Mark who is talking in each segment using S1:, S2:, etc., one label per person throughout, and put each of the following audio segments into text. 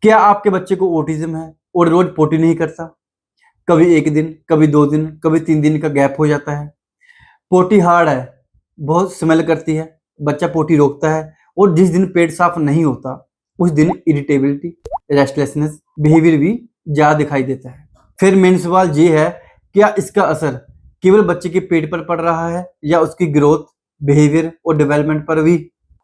S1: क्या आपके बच्चे को ऑटिज्म है और रोज पोटी नहीं करता? कभी 1 दिन, कभी 2 दिन, कभी 3 दिन का गैप हो जाता है। पोटी हार्ड है, बहुत स्मेल करती है, बच्चा पोटी रोकता है और जिस दिन पेट साफ नहीं होता, उस दिन इरिटेबिलिटी, रेस्टलेसनेस, बिहेवियर भी ज़्यादा दिखाई देता है। फिर मेन सवाल ये है, क्या इसका असर केवल बच्चे के पेट पर पड़ रहा है या उसकी ग्रोथ, बिहेवियर और डेवलपमेंट पर भी?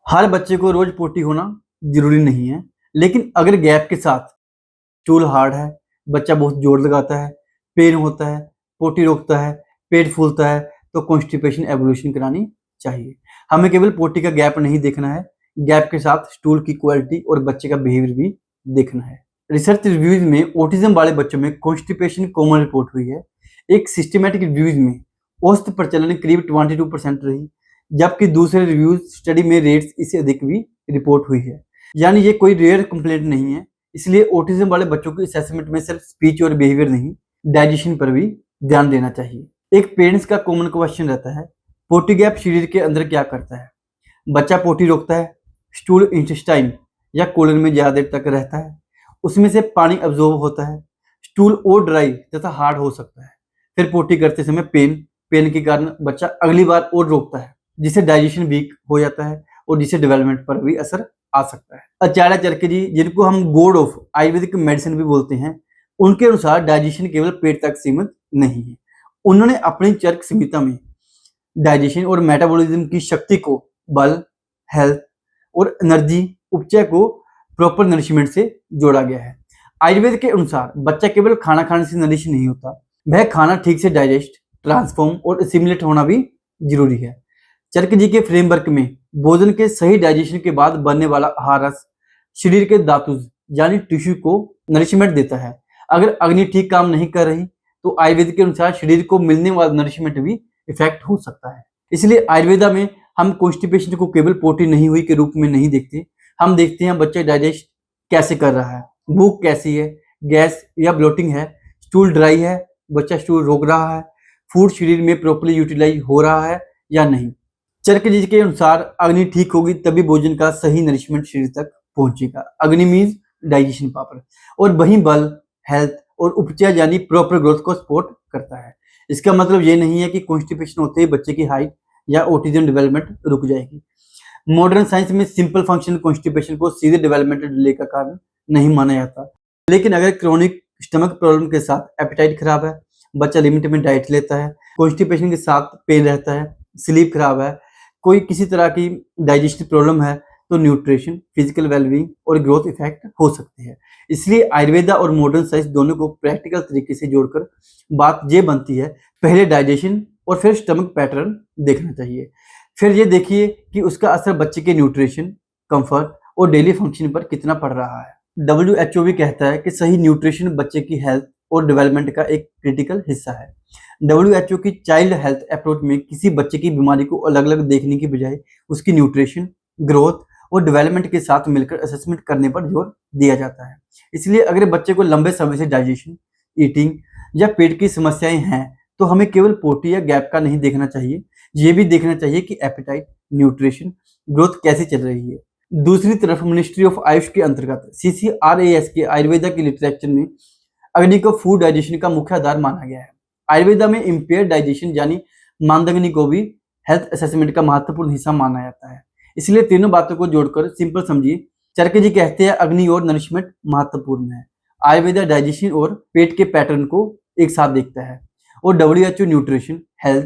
S1: हर बच्चे को रोज पोटी होना जरूरी नहीं है, लेकिन अगर गैप के साथ स्टूल हार्ड है, बच्चा बहुत जोर लगाता है, पेन होता है, पोटी रोकता है, पेट फूलता है, तो कॉन्स्टिपेशन एवोल्यूशन करानी चाहिए। हमें केवल पोटी का गैप नहीं देखना है, गैप के साथ स्टूल की क्वालिटी और बच्चे का बिहेवियर भी देखना है। रिसर्च रिव्यूज में ऑटिज्म वाले बच्चों में कॉन्स्टिपेशन कॉमन रिपोर्ट हुई है। एक सिस्टमैटिक रिव्यूज में औसत प्रचलन करीब 22% रही, जबकि दूसरे रिव्यूज स्टडी में रेट्स इससे अधिक भी रिपोर्ट हुई है। यानी ये कोई रेयर कंप्लेंट नहीं है। इसलिए ऑटिज्म वाले बच्चों की असेसमेंट में सिर्फ स्पीच और बिहेवियर नहीं, डाइजेशन पर भी ध्यान देना चाहिए। एक पेरेंट्स का कॉमन क्वेश्चन रहता है, पोटी गैप शरीर के अंदर क्या करता है? बच्चा पोटी रोकता है, स्टूल इंटेस्टाइन या कोलन में ज्यादा देर तक रहता है, उसमें से पानी अब्जॉर्ब होता है, स्टूल और ड्राई तथा हार्ड हो सकता है। फिर पोटी करते समय पेन के कारण बच्चा अगली बार और रोकता है, जिससे डाइजेशन वीक हो जाता है और जिससे डेवलपमेंट पर भी असर आ सकता है। आचार्य चरके जी, जिनको हम गॉड ऑफ आयुर्वेदिक मेडिसिन भी बोलते हैं, उनके अनुसार डाइजेशन केवल पेट तक सीमित नहीं है। उन्होंने अपनी चरक संहिता में डाइजेशन और मेटाबॉलिज्म की शक्ति को बल, हेल्थ और एनर्जी, उपचय को प्रॉपर नरिशमेंट से जोड़ा गया है। आयुर्वेद के अनुसार बच्चा केवल खाना खाने से नरिश नहीं होता, वह खाना ठीक से डाइजेस्ट, ट्रांसफॉर्म और एसिमिलेट होना भी जरूरी है। चरक जी के फ्रेमवर्क में भोजन के सही डाइजेशन के बाद बनने वाला आहार रस शरीर के धातुज यानी टिश्यू को नरिशमेंट देता है। अगर अग्नि ठीक काम नहीं कर रही तो आयुर्वेद के अनुसार शरीर को मिलने वाला नरिशमेंट भी इफेक्ट हो सकता है। इसलिए आयुर्वेदा में हम कॉन्स्टिपेशन को केवल पोटी नहीं हुई के रूप में नहीं देखते, हम देखते हैं बच्चा डाइजेस्ट कैसे कर रहा है, भूख कैसी है, गैस या ब्लोटिंग है, स्टूल ड्राई है, बच्चा स्टूल रोक रहा है, फूड शरीर में प्रॉपर्ली यूटिलाइज हो रहा है या नहीं। चरक जी के अनुसार अग्नि ठीक होगी तभी भोजन का सही नरिशमेंट शरीर तक पहुंचेगा। अग्नि मीन्स डाइजेशन पावर, और वही बल, हेल्थ और उपचय यानी प्रॉपर ग्रोथ को सपोर्ट करता है। इसका मतलब ये नहीं है कि कॉन्स्टिपेशन होते ही बच्चे की हाइट या ऑटिज्म डेवलपमेंट रुक जाएगी। मॉडर्न साइंस में सिंपल फंक्शन कॉन्स्टिपेशन को सीधे डेवलपमेंटल डिले का कारण नहीं माना जाता, लेकिन अगर क्रोनिक स्टमक प्रॉब्लम के साथ एपेटाइट खराब है, बच्चा लिमिट में डाइट लेता है, कॉन्स्टिपेशन के साथ पेन रहता है, स्लीप खराब है, कोई किसी तरह की डाइजेस्टिव प्रॉब्लम है, तो न्यूट्रिशन, फिजिकल वेलबींग और ग्रोथ इफेक्ट हो सकते हैं। इसलिए आयुर्वेदा और मॉडर्न साइंस दोनों को प्रैक्टिकल तरीके से जोड़कर बात ये बनती है, पहले डाइजेशन और फिर स्टमक पैटर्न देखना चाहिए। फिर ये देखिए कि उसका असर बच्चे के न्यूट्रिशन, कंफर्ट और डेली फंक्शन पर कितना पड़ रहा है। WHO भी कहता है कि सही न्यूट्रिशन बच्चे की हेल्थ और डेवलपमेंट का एक क्रिटिकल हिस्सा है। WHO की चाइल्ड हेल्थ अप्रोच में किसी बच्चे की बीमारी को अलग अलग देखने की बजाय उसकी न्यूट्रिशन, ग्रोथ और डेवलपमेंट के साथ मिलकर असेसमेंट करने पर जोर दिया जाता है। इसलिए अगर बच्चे को लंबे समय से डाइजेशन, ईटिंग या पेट की समस्याएं हैं, तो हमें केवल पोटी या गैप का नहीं देखना चाहिए, ये भी देखना चाहिए कि एपेटाइट, न्यूट्रिशन, ग्रोथ कैसी चल रही है। दूसरी तरफ मिनिस्ट्री ऑफ आयुष के अंतर्गत CCRAS के आयुर्वेदा की लिटरेचर में अग्नि को फूड डाइजेशन का मुख्य आधार माना गया है। आयुर्वेदा में इम्पेयर डाइजेशन यानी मांदग्नि को भी हेल्थ असेसमेंट का महत्वपूर्ण हिस्सा माना जाता है। इसलिए तीनों बातों को जोड़कर सिंपल समझिए, चरके जी कहते हैं अग्नि और नरिशमेंट महत्वपूर्ण है, आयुर्वेदा डाइजेशन और पेट के पैटर्न को एक साथ देखता है, और WHO न्यूट्रिशन, हेल्थ,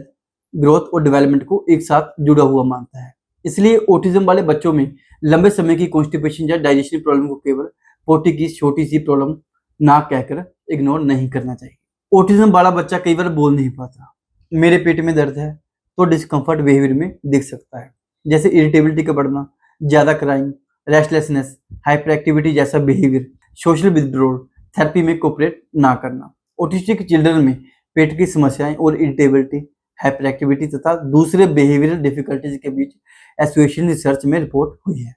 S1: ग्रोथ और डेवलपमेंट को एक साथ जुड़ा हुआ मानता है। इसलिए ऑटिज्म वाले बच्चों में लंबे समय की कॉन्स्टिपेशन या डाइजेशन प्रॉब्लम को केवल पोटी की छोटी सी प्रॉब्लम ना कहकर इग्नोर नहीं करना चाहिए। ऑटिज्म वाला बच्चा कई बार बोल नहीं पाता, मेरे पेट में दर्द है, तो डिस्कम्फर्ट बिहेवियर में दिख सकता है, जैसे इरिटेबिलिटी का बढ़ना, ज्यादा क्राइंग, रेस्टलेसनेस, हाइपर एक्टिविटी जैसा बिहेवियर, सोशल विथड्रॉल, थेरेपी में कोऑपरेट ना करना। ऑटिस्टिक चिल्ड्रन में पेट की समस्याएं और इरिटेबिलिटी, हाइपर एक्टिविटी तथा दूसरे बिहेवियरल डिफिकल्टीज के बीच एसोसिएशन रिसर्च में रिपोर्ट हुई है।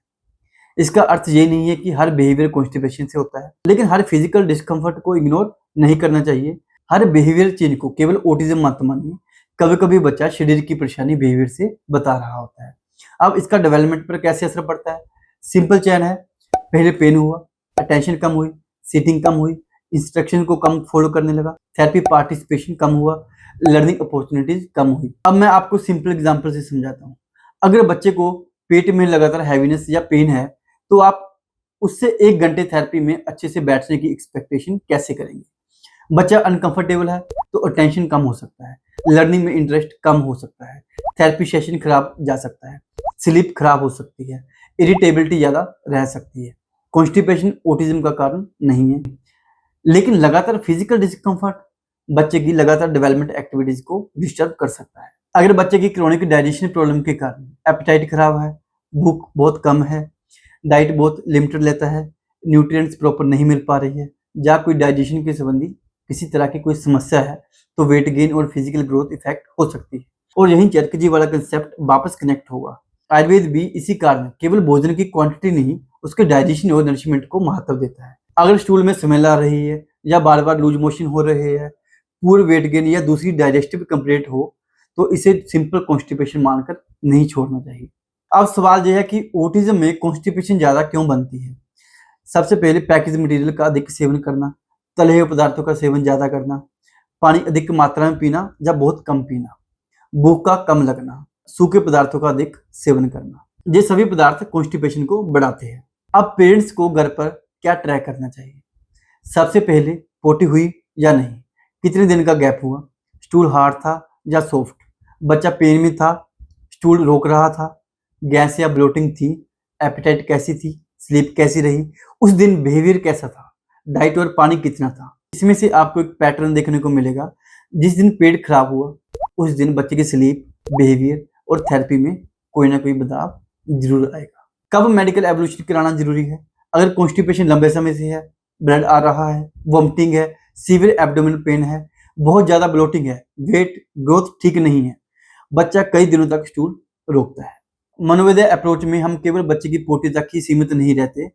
S1: इसका अर्थ ये नहीं है कि हर बिहेवियर कॉन्स्टिपेशन से होता है, लेकिन हर फिजिकल डिस्कम्फर्ट को इग्नोर नहीं करना चाहिए। हर बिहेवियर चेंज को केवल ऑटिज्म मत मानिए, कभी कभी बच्चा शरीर की परेशानी बिहेवियर से बता रहा होता है। अब इसका डेवलपमेंट पर कैसे असर पड़ता है? सिंपल चैन है, पहले पेन हुआ, अटेंशन कम हुई, सीटिंग कम हुई, इंस्ट्रक्शन को कम फॉलो करने लगा, थेरेपी पार्टिसिपेशन कम हुआ, लर्निंग अपॉर्चुनिटीज कम हुई। अब मैं आपको सिंपल एग्जांपल से समझाता हूँ। अगर बच्चे को पेट में लगातार हैवीनेस या पेन है, तो आप उससे 1 घंटे थेरेपी में अच्छे से बैठने की एक्सपेक्टेशन कैसे करेंगे? बच्चा अनकंफर्टेबल है तो अटेंशन कम हो सकता है, लर्निंग में इंटरेस्ट कम हो सकता है, थेरेपी सेशन खराब जा सकता है, स्लीप खराब हो सकती है, इरिटेबिलिटी ज़्यादा रह सकती है। कॉन्स्टिपेशन ऑटिज्म का कारण नहीं है, लेकिन लगातार फिजिकल डिस्कम्फर्ट बच्चे की लगातार डेवलपमेंट एक्टिविटीज को डिस्टर्ब कर सकता है। अगर बच्चे की क्रोनिक डाइजेशन प्रॉब्लम के कारण एपेटाइट खराब है, भूख बहुत कम है, डाइट बहुत लिमिटेड लेता है, न्यूट्रिएंट्स प्रॉपर नहीं मिल पा रही है, या कोई डाइजेशन के संबंधी किसी तरह की कोई समस्या है, तो वेट गेन और फिजिकल ग्रोथ इफेक्ट हो सकती है। और यहीं चरकजी वाला कंसेप्ट वापस कनेक्ट होगा। आयुर्वेद भी इसी कारण केवल भोजन की क्वांटिटी नहीं, उसके डाइजेशन और नरिशमेंट को महत्व देता है। अगर स्टूल में स्मेल आ रही है या बार बार लूज मोशन हो रहे हैं, पूर वेट गेन या दूसरी डाइजेस्टिव कंप्लेंट हो, तो इसे सिंपल कॉन्स्टिपेशन मानकर नहीं छोड़ना चाहिए। अब सवाल यह है कि ऑटिज्म में कॉन्स्टिपेशन ज़्यादा क्यों बनती है? सबसे पहले पैकेज मटेरियल का अधिक सेवन करना, तले हुए पदार्थों का सेवन ज़्यादा करना, पानी अधिक मात्रा में पीना या बहुत कम पीना, भूख का कम लगना, सूखे पदार्थों का अधिक सेवन करना, ये सभी पदार्थ कॉन्स्टिपेशन को बढ़ाते हैं। अब पेरेंट्स को घर पर क्या ट्रैक करना चाहिए? सबसे पहले पोटी हुई या नहीं, कितने दिन का गैप हुआ, स्टूल हार्ड था या सॉफ्ट, बच्चा पेन में था, स्टूल रोक रहा था, गैस या ब्लोटिंग थी, एपेटाइट कैसी थी, स्लीप कैसी रही, उस दिन बिहेवियर कैसा था, डाइट और पानी कितना था। इसमें से आपको एक पैटर्न देखने को मिलेगा। जिस दिन पेट खराब हुआ उस दिन बच्चे की स्लीप, बिहेवियर और थेरेपी में कोई ना कोई बदलाव जरूर आएगा। कब मेडिकल एवोल्यूशन कराना जरूरी है? अगर कॉन्स्टिपेशन लंबे समय से है, ब्लड आ रहा है, वॉमिटिंग है, सीवियर एब्डोमिनल पेन है, बहुत ज़्यादा ब्लोटिंग है, वेट ग्रोथ ठीक नहीं है, बच्चा कई दिनों तक स्टूल रोकता है। मनोवैद्य अप्रोच में हम केवल बच्चे की पोटी तक ही सीमित नहीं रहते,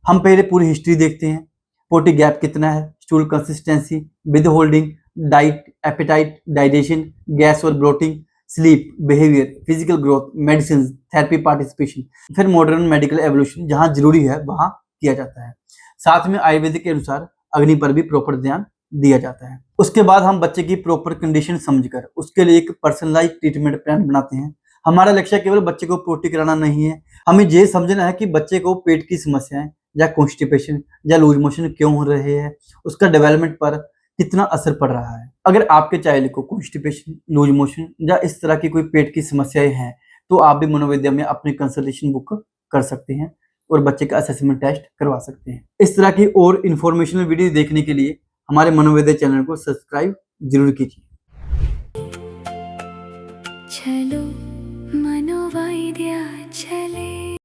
S1: हम पहले पूरी हिस्ट्री देखते हैं। पोटी गैप कितना है, stool consistency, with holding, diet, appetite, digestion, gas और bloating, sleep, behaviour, physical growth, medicine, therapy participation, फिर मॉडर्न मेडिकल एवोल्यूशन जहाँ जरूरी है वहाँ किया जाता है। साथ में आयुर्वेदिक के अनुसार अग्नि पर भी प्रॉपर ध्यान दिया जाता है। उसके बाद हम बच्चे की प्रॉपर कंडीशन समझकर उसके लिए एक पर्सनलाइज्ड ट्रीटमेंट प्लान बनाते हैं। हमारा लक्ष्य केवल बच्चे को पोटी कराना नहीं है, हमें ये समझना है कि बच्चे को पेट की समस्याएं या कॉन्स्टिपेशन या लूज मोशन क्यों हो रहे हैं, उसका डेवलपमेंट पर कितना असर पड़ रहा है। अगर आपके चाइल्ड को कॉन्स्टिपेशन, लूज मोशन या इस तरह की कोई पेट की समस्याएं हैं, तो आप भी मनोवैद्य में अपनी कंसल्टेशन बुक कर सकते हैं और बच्चे का असेसमेंट टेस्ट करवा सकते हैं। इस तरह की और इन्फॉर्मेशनल वीडियो देखने के लिए हमारे मनोवैद्य चैनल को सब्सक्राइब जरूर कीजिए।
S2: चलो मनोवैद्य चले।